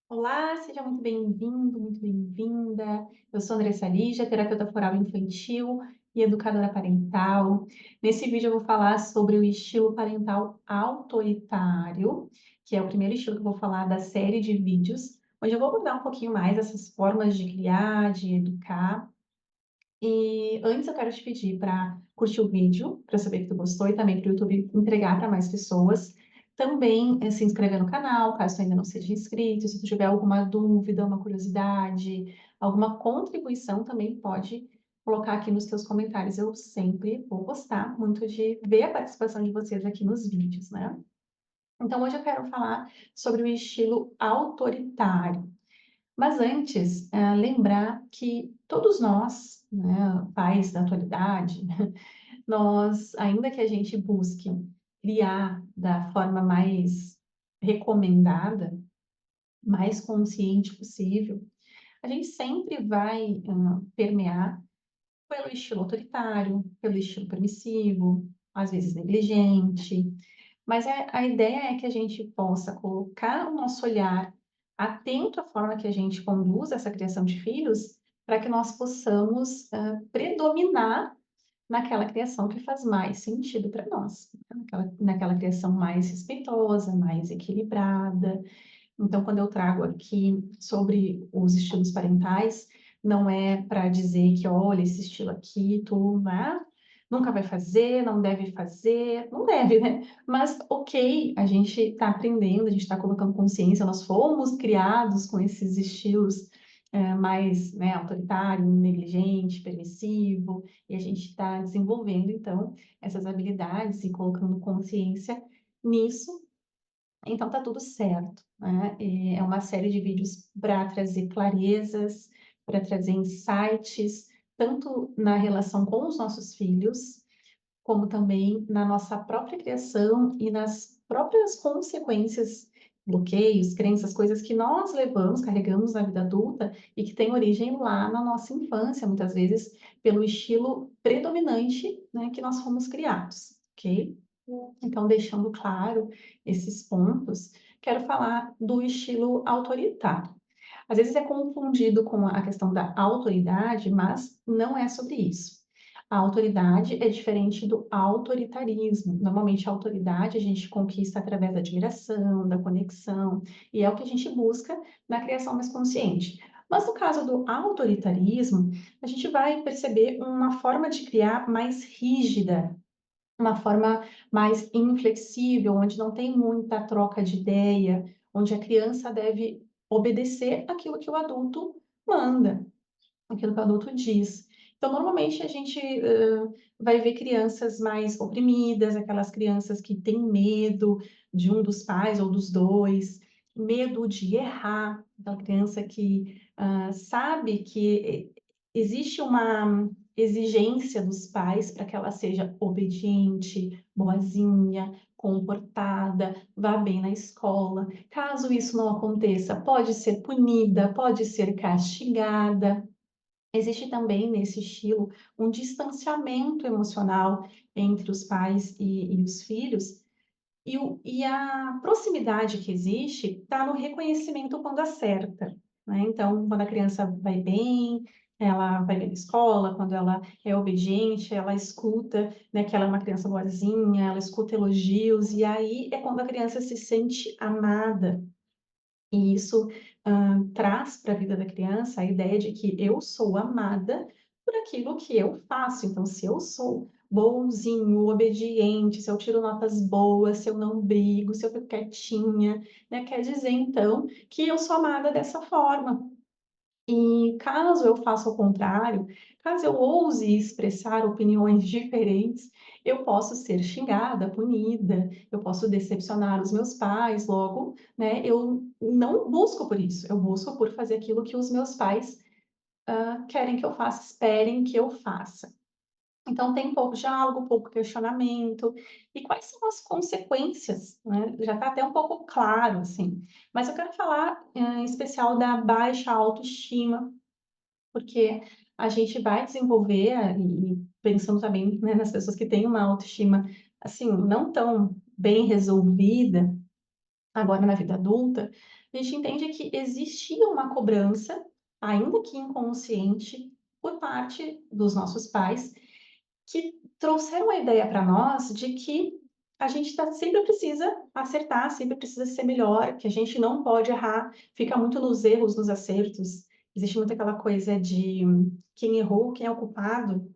Olá, seja muito bem-vindo, muito bem-vinda. Eu sou Andressa Lígia, terapeuta floral infantil e educadora parental. Nesse vídeo eu vou falar sobre o estilo parental autoritário, que é o primeiro estilo que eu vou falar da série de vídeos, onde eu vou abordar um pouquinho mais essas formas de criar, de educar. E antes eu quero te pedir para curtir o vídeo, para saber que tu gostou e também para o YouTube entregar para mais pessoas. Também se inscrever no canal, caso tu ainda não seja inscrito. Se tu tiver alguma dúvida, uma curiosidade, alguma contribuição, também pode colocar aqui nos teus comentários. Eu sempre vou gostar muito de ver a participação de vocês aqui nos vídeos, né? Então hoje eu quero falar sobre o estilo autoritário. Mas antes, lembrar que todos nós, né, pais da atualidade, nós, ainda que a gente busque criar da forma mais recomendada, mais consciente possível, a gente sempre vai permear pelo estilo autoritário, pelo estilo permissivo, às vezes negligente, mas a ideia é que a gente possa colocar o nosso olhar atento à forma que a gente conduz essa criação de filhos, para que nós possamos predominar naquela criação que faz mais sentido para nós, né? Naquela criação mais respeitosa, mais equilibrada. Então, quando eu trago aqui sobre os estilos parentais, não é para dizer que, olha, esse estilo aqui, tu, né, nunca vai fazer, não deve fazer, não deve, né? Mas, ok, a gente está aprendendo, a gente está colocando consciência, nós fomos criados com esses estilos mais, né, autoritário, negligente, permissivo, e a gente está desenvolvendo, então, essas habilidades e colocando consciência nisso, então tá tudo certo, né? É uma série de vídeos para trazer clarezas, para trazer insights, tanto na relação com os nossos filhos, como também na nossa própria criação e nas próprias consequências, bloqueios, crenças, coisas que nós levamos, carregamos na vida adulta e que têm origem lá na nossa infância, muitas vezes pelo estilo predominante, né, que nós fomos criados, ok? Então, deixando claro esses pontos, quero falar do estilo autoritário. Às vezes é confundido com a questão da autoridade, mas não é sobre isso. A autoridade é diferente do autoritarismo. Normalmente, a autoridade a gente conquista através da admiração, da conexão, e é o que a gente busca na criação mais consciente. Mas no caso do autoritarismo, a gente vai perceber uma forma de criar mais rígida, uma forma mais inflexível, onde não tem muita troca de ideia, onde a criança deve obedecer aquilo que o adulto manda, aquilo que o adulto diz. Então, normalmente, a gente vai ver crianças mais oprimidas, aquelas crianças que têm medo de um dos pais ou dos dois, medo de errar, aquela criança que sabe que existe uma exigência dos pais para que ela seja obediente, boazinha, comportada, vá bem na escola. Caso isso não aconteça, pode ser punida, pode ser castigada. Existe também nesse estilo um distanciamento emocional entre os pais e os filhos, e a proximidade que existe está no reconhecimento quando acerta, né? Então, quando a criança vai bem, ela vai bem na escola, quando ela é obediente, ela escuta, né, que ela é uma criança boazinha, ela escuta elogios, e aí é quando a criança se sente amada. E isso traz para a vida da criança a ideia de que eu sou amada por aquilo que eu faço. Então, se eu sou bonzinho, obediente, se eu tiro notas boas, se eu não brigo, se eu fico quietinha, né, quer dizer então que eu sou amada dessa forma. E caso eu faça o contrário, caso eu ouse expressar opiniões diferentes, eu posso ser xingada, punida, eu posso decepcionar os meus pais, logo, né, eu não busco por isso, eu busco por fazer aquilo que os meus pais querem que eu faça, esperem que eu faça. Então tem pouco diálogo, pouco questionamento. E quais são as consequências, né? Já está até um pouco claro, assim. Mas eu quero falar, em especial da baixa autoestima, porque a gente vai desenvolver, e pensando também, né, nas pessoas que têm uma autoestima, assim, não tão bem resolvida agora na vida adulta, A gente entende que existia uma cobrança, ainda que inconsciente, por parte dos nossos pais, que trouxeram a ideia para nós de que a gente sempre precisa acertar, sempre precisa ser melhor, que a gente não pode errar, fica muito nos erros, nos acertos. Existe muito aquela coisa de quem errou, quem é o culpado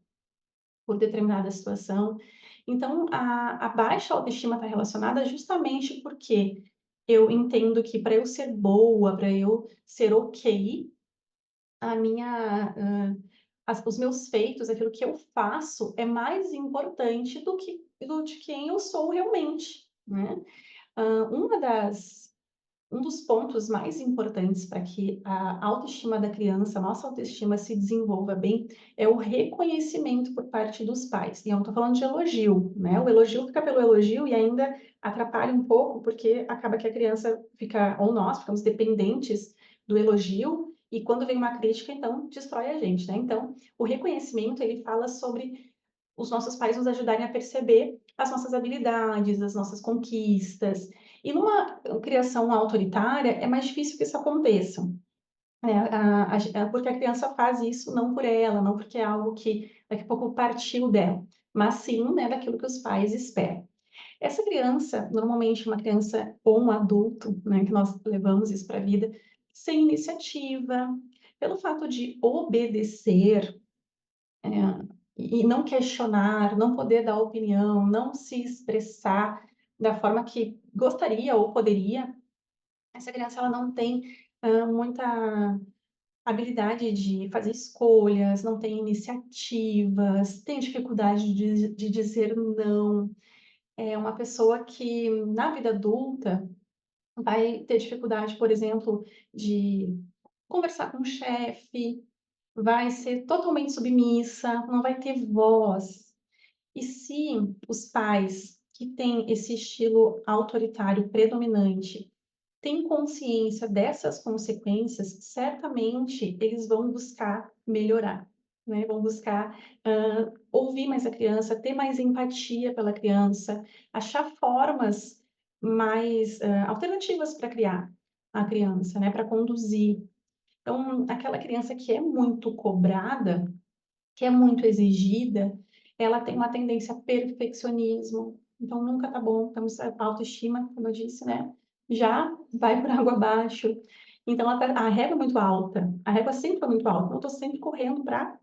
por determinada situação. Então, a baixa autoestima está relacionada justamente porque eu entendo que para eu ser boa, para eu ser ok, a minha, os meus feitos, aquilo que eu faço, é mais importante do de quem eu sou realmente, né. Uma das um dos pontos mais importantes para que a autoestima da criança, a nossa autoestima se desenvolva bem, é o reconhecimento por parte dos pais. E eu não estou falando de elogio, né? O elogio fica pelo elogio e ainda atrapalha um pouco, porque acaba que a criança fica, ou nós ficamos dependentes do elogio, e quando vem uma crítica, então destrói a gente, né? Então, o reconhecimento, ele fala sobre os nossos pais nos ajudarem a perceber as nossas habilidades, as nossas conquistas. E numa criação autoritária, é mais difícil que isso aconteça, né? Porque a criança faz isso não por ela, não porque é algo que daqui a pouco partiu dela, mas sim, né, daquilo que os pais esperam. Essa criança, normalmente uma criança ou um adulto, né, que nós levamos isso para a vida, sem iniciativa, pelo fato de obedecer, e não questionar, não poder dar opinião, não se expressar da forma que gostaria ou poderia, essa criança ela não tem, muita habilidade de fazer escolhas, não tem iniciativas, tem dificuldade de dizer não. É uma pessoa que na vida adulta vai ter dificuldade, por exemplo, de conversar com o chefe, vai ser totalmente submissa, não vai ter voz. E se os pais que têm esse estilo autoritário predominante têm consciência dessas consequências, certamente eles vão buscar melhorar, né? Vão buscar ouvir mais a criança, ter mais empatia pela criança, achar formas mais alternativas para criar a criança, né? Para conduzir. Então, aquela criança que é muito cobrada, que é muito exigida, ela tem uma tendência a perfeccionismo, então nunca tá bom, temos a autoestima, como eu disse, né, já vai por água abaixo. Então a régua é muito alta, a régua sempre foi muito alta, então eu tô sempre correndo para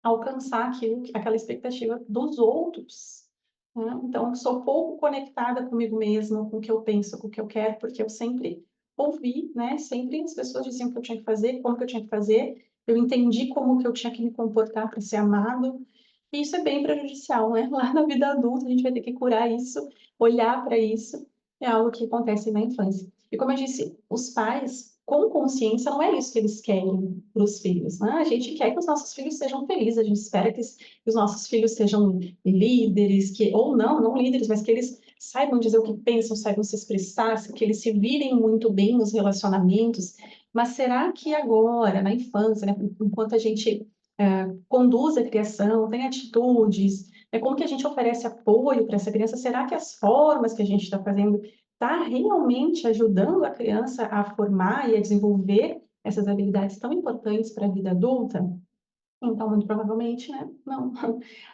alcançar aquela expectativa dos outros, né. Então sou pouco conectada comigo mesma, com o que eu penso, com o que eu quero, porque eu sempre ouvi, né, sempre as pessoas diziam o que eu tinha que fazer, como que eu tinha que fazer, eu entendi como que eu tinha que me comportar para ser amado, e isso é bem prejudicial, né. Lá na vida adulta a gente vai ter que curar isso, olhar para isso, é algo que acontece na infância. E como eu disse, os pais, com consciência, não é isso que eles querem para os filhos, né. A gente quer que os nossos filhos sejam felizes, a gente espera que os nossos filhos sejam líderes, ou não, não líderes, mas que eles saibam dizer o que pensam, saibam se expressar, que eles se virem muito bem nos relacionamentos. Mas será que agora, na infância, né, enquanto a gente conduz a criação, tem atitudes, como que a gente oferece apoio para essa criança? Será que as formas que a gente está fazendo está realmente ajudando a criança a formar e a desenvolver essas habilidades tão importantes para a vida adulta? Então, muito provavelmente, né, não.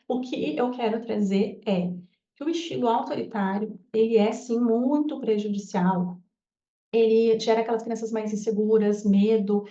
O que eu quero trazer é que o estilo autoritário, ele é sim muito prejudicial, ele gera aquelas crianças mais inseguras, medo,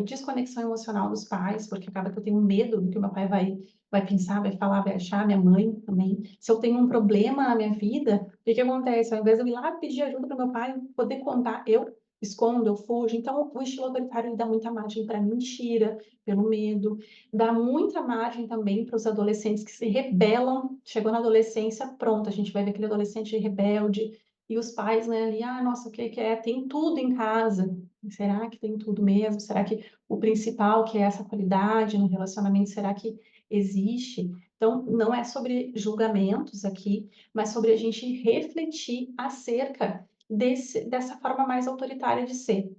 desconexão emocional dos pais, porque acaba que eu tenho medo do que o meu pai vai pensar, vai falar, vai achar, minha mãe também. Se eu tenho um problema na minha vida, o que que acontece? Ao invés de eu ir lá pedir ajuda para o meu pai, poder contar, eu escondo, eu fujo. Então, o estilo autoritário, ele dá muita margem para mentira, pelo medo, dá muita margem também para os adolescentes que se rebelam. Chegou na adolescência, pronto, a gente vai ver aquele adolescente rebelde, e os pais, né, ali: "Ah, nossa, o que que é? Tem tudo em casa". Será que tem tudo mesmo? Será que o principal, que é essa qualidade no relacionamento, será que existe? Então, não é sobre julgamentos aqui, mas sobre a gente refletir acerca dessa forma mais autoritária de ser.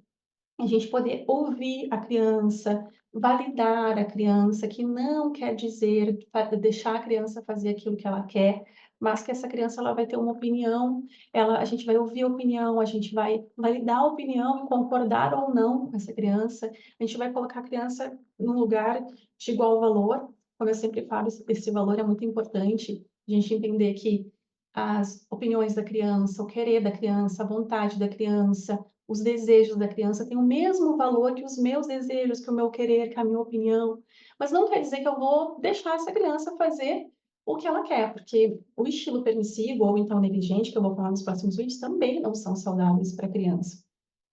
a gente poder ouvir a criança, validar a criança, que não quer dizer deixar a criança fazer aquilo que ela quer, mas que essa criança ela vai ter uma opinião, a gente vai ouvir a opinião, a gente vai validar a opinião e concordar ou não com essa criança, a gente vai colocar a criança num lugar de igual valor, como eu sempre falo, esse valor é muito importante, a gente entender que as opiniões da criança, o querer da criança, a vontade da criança, os desejos da criança têm o mesmo valor que os meus desejos, que o meu querer, que a minha opinião. Mas não quer dizer que eu vou deixar essa criança fazer o que ela quer, porque o estilo permissivo ou então negligente, que eu vou falar nos próximos vídeos, também não são saudáveis para a criança.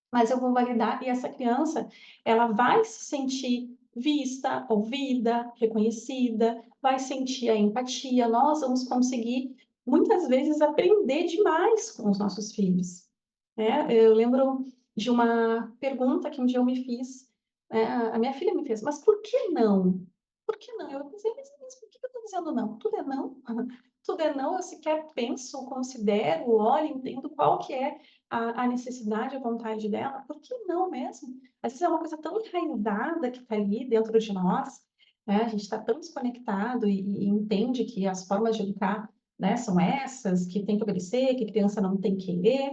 Mas eu vou validar e essa criança, ela vai se sentir vista, ouvida, reconhecida, vai sentir a empatia. Nós vamos conseguir, muitas vezes, aprender demais com os nossos filhos. Né? Eu lembro de uma pergunta que um dia eu me fiz, né? A minha filha me fez, mas por que não? Por que não? Eu pensei, mas por que eu estou dizendo não? Tudo é não? Tudo é não, eu sequer penso, considero, olho, entendo qual que é a necessidade, a vontade dela, por que não mesmo? Às vezes é uma coisa tão enraizada que está ali dentro de nós, né? A gente está tão desconectado e entende que as formas de educar, né, são essas, que tem que obedecer, que criança não tem que querer,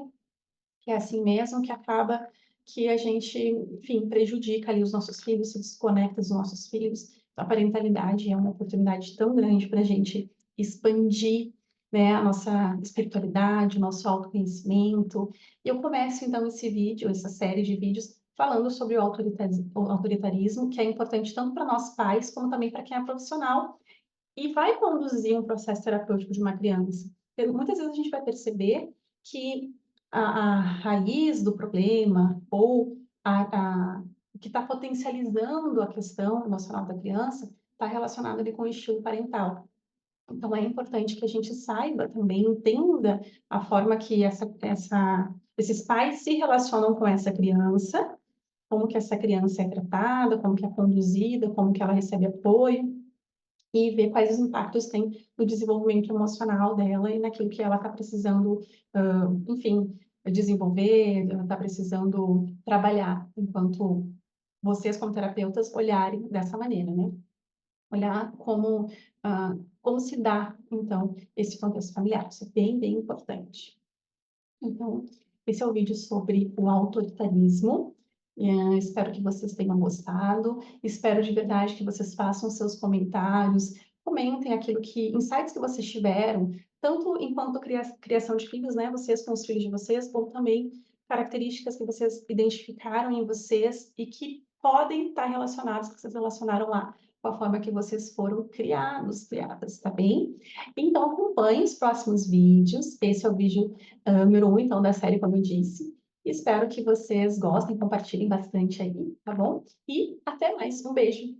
que é assim mesmo, que acaba que a gente, enfim, prejudica ali os nossos filhos, se desconecta dos nossos filhos. A parentalidade é uma oportunidade tão grande para a gente expandir, né, a nossa espiritualidade, o nosso autoconhecimento. E eu começo, então, esse vídeo, essa série de vídeos, falando sobre o autoritarismo, que é importante tanto para nós pais, como também para quem é profissional, e vai conduzir um processo terapêutico de uma criança. Porque muitas vezes a gente vai perceber que a raiz do problema ou o que está potencializando a questão emocional da criança está relacionado ali com o estilo parental. Então, é importante que a gente saiba também, entenda a forma que esses pais se relacionam com essa criança, como que essa criança é tratada, como que é conduzida, como que ela recebe apoio, e ver quais os impactos tem no desenvolvimento emocional dela e naquilo que ela está precisando, enfim, desenvolver, ela está precisando trabalhar, enquanto vocês, como terapeutas, olharem dessa maneira, né? Olhar como se dá, então, esse contexto familiar. Isso é bem, bem importante. Então, esse é o vídeo sobre o autoritarismo. Espero que vocês tenham gostado. Espero de verdade que vocês façam seus comentários, comentem aquilo insights que vocês tiveram, tanto enquanto criação de filhos, né, vocês com os filhos de vocês, como também características que vocês identificaram em vocês e que podem estar relacionadas, que vocês relacionaram lá com a forma que vocês foram criadas, tá bem? Então, acompanhe os próximos vídeos. Esse é o vídeo número 1, então, da série, como eu disse. Espero que vocês gostem, compartilhem bastante aí, tá bom? E até mais. Um beijo!